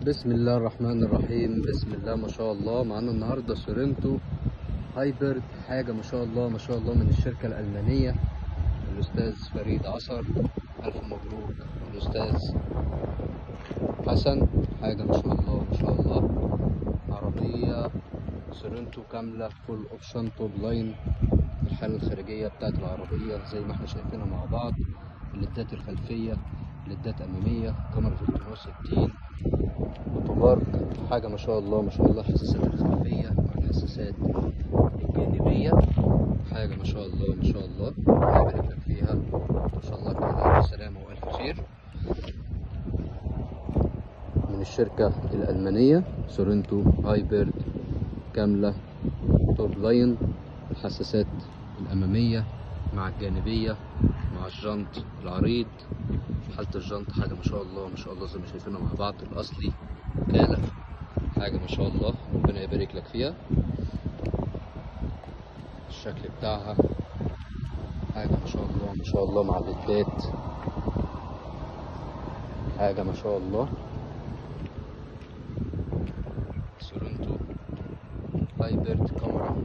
بسم الله الرحمن الرحيم. بسم الله ما شاء الله. معانا النهارده سورنتو هايبرد، حاجه ما شاء الله ما شاء الله من الشركه الالمانيه الاستاذ فريد عصر. الف مبروك الاستاذ حسن. حاجه ما شاء الله ما شاء الله. عربيه سورنتو كامله فول اوبشن توب لاين. الحاله الخارجيه بتاعت العربيه زي ما احنا شايفينها مع بعض. الليدات الخلفيه، ليدات اماميه، كاميرا 360، اوتوبارك. حاجه ما شاء الله ما شاء الله. حساسات الخلفيه والحساسات الجانبيه. حاجه ما شاء الله ما شاء الله. ربنا يبارك لك فيها ان شاء الله كده الف سلامه والف خير. من الشركه الالمانيه سورنتو هايبرد كامله توب لاين. الحساسات الاماميه مع الجانبيه مع الجنط العريض. حالة الجنط حاجة ما شاء الله ما شاء الله زي ما شايفينها مع بعض. الأصلي كالة. حاجة ما شاء الله ربنا يبارك لك فيها. الشكل بتاعها حاجة ما شاء الله ما شاء الله مع الليدات. حاجة ما شاء الله. سورنتو هايبرد كاميرا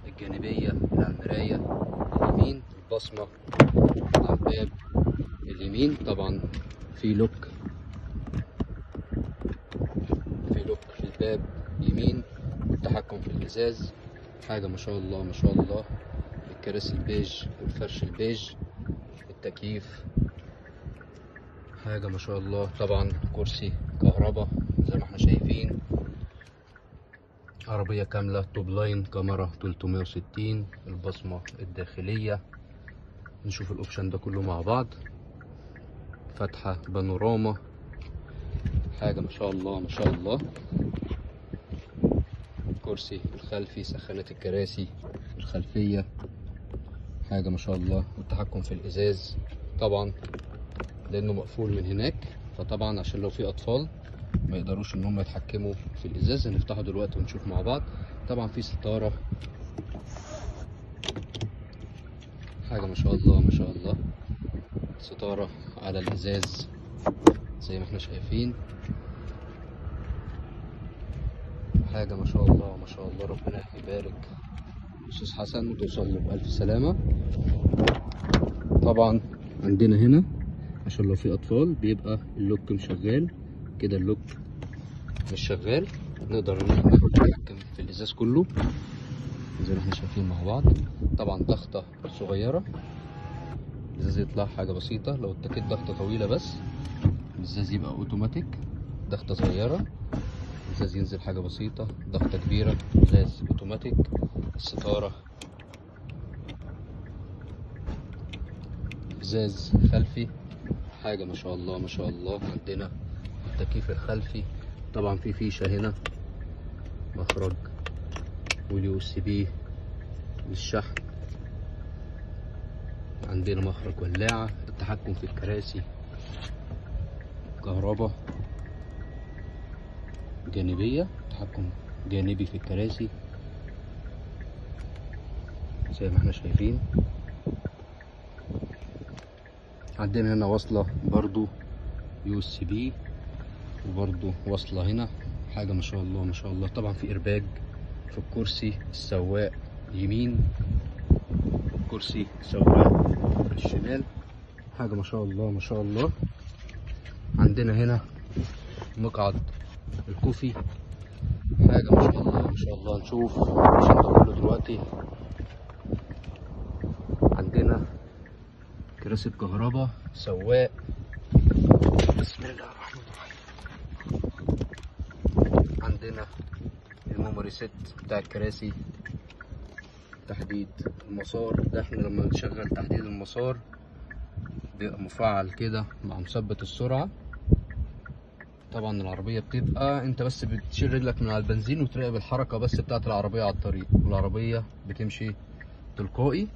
الجانبية على المراية اليمين، البصمة على الباب اليمين. طبعا في لوك في الباب يمين، والتحكم في الازاز. حاجه ما شاء الله ما شاء الله. الكراسي البيج والفرش البيج، التكييف حاجه ما شاء الله. طبعا كرسي كهرباء زي ما احنا شايفين. عربيه كامله توب لاين، كاميرا 360، البصمه الداخليه. نشوف الاوبشن ده كله مع بعض. فتحة بانوراما. حاجة ما شاء الله ما شاء الله. الكرسي الخلفي، سخانات الكراسي الخلفية. حاجة ما شاء الله. والتحكم في الإزاز طبعا لأنه مقفول من هناك، فطبعا عشان لو في أطفال ما يقدروش إن هم يتحكموا في الإزاز. هنفتحه دلوقتي ونشوف مع بعض. طبعا في ستارة. حاجة ما شاء الله ما شاء الله. ستارة على الإزاز زي ما احنا شايفين. حاجة ما شاء الله ما شاء الله. ربنا يبارك أستاذ حسن وتوصل له بألف سلامة. طبعا عندنا هنا عشان لو في أطفال بيبقى اللوك مشغال كده. اللوك مش شغال، نقدر إن احنا نتحكم في الإزاز كله زي ما احنا شايفين مع بعض. طبعا ضغطة صغيرة، الإزاز يطلع حاجة بسيطة. لو اتكيت ضغطة طويلة بس الإزاز يبقى أوتوماتيك. ضغطة صغيرة الإزاز ينزل حاجة بسيطة. ضغطة كبيرة إزاز أوتوماتيك. الستارة إزاز خلفي. حاجة ما شاء الله ما شاء الله. عندنا التكييف الخلفي. طبعا في فيشة هنا، مخرج واليو اس بي للشحن. عندنا مخرج ولاعة. التحكم في الكراسي كهرباء جانبية، تحكم جانبي في الكراسي زي ما احنا شايفين. عندنا هنا وصلة برضو يو اس بي، وبرضو وصلة هنا. حاجة ما شاء الله ما شاء الله. طبعا في إرباج في الكرسي السواق يمين، والكرسي سواق الشمال. حاجة ما شاء الله ما شاء الله. عندنا هنا مقعد الكوفي. حاجة ما شاء الله ما شاء الله. نشوف عشان ده كله دلوقتي. عندنا كراسي كهرباء سواق. بسم الله الرحمن الرحيم. عندنا الميموري سيت بتاع الكراسي. تحديد المسار ده احنا لما نشغل تحديد المسار بيبقى مفعل كده مع مثبت السرعة. طبعا العربية بتبقى انت بس بتشيل رجلك من على البنزين وتراقب الحركة بس بتاعت العربية على الطريق، والعربية بتمشي تلقائي.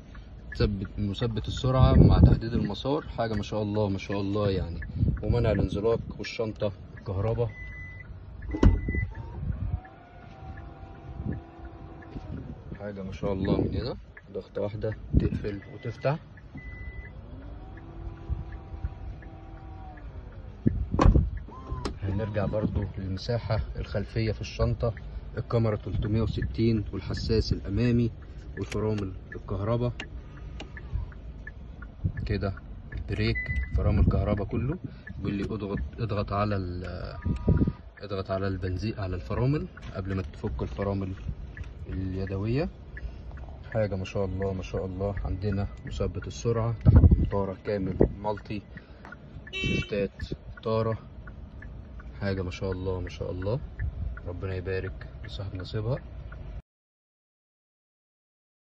مثبت السرعة مع تحديد المسار. حاجة ما شاء الله ما شاء الله يعني. ومنع الانزلاق. والشنطة كهرباء. حاجة ما شاء الله. من هنا ضغطة واحدة تقفل وتفتح. نرجع برضو للمساحة الخلفية في الشنطة. الكاميرا 360 والحساس الأمامي والفرامل الكهرباء كده، البريك فرامل كهرباء كله. بيقول لي اضغط على البنزين على الفرامل قبل ما تفك الفرامل اليدوية. حاجة ما شاء الله ما شاء الله. عندنا مثبت السرعة، تحكم طارة كامل مالتي، شفتات طارة. حاجة ما شاء الله ما شاء الله. ربنا يبارك لصاحب نصيبها.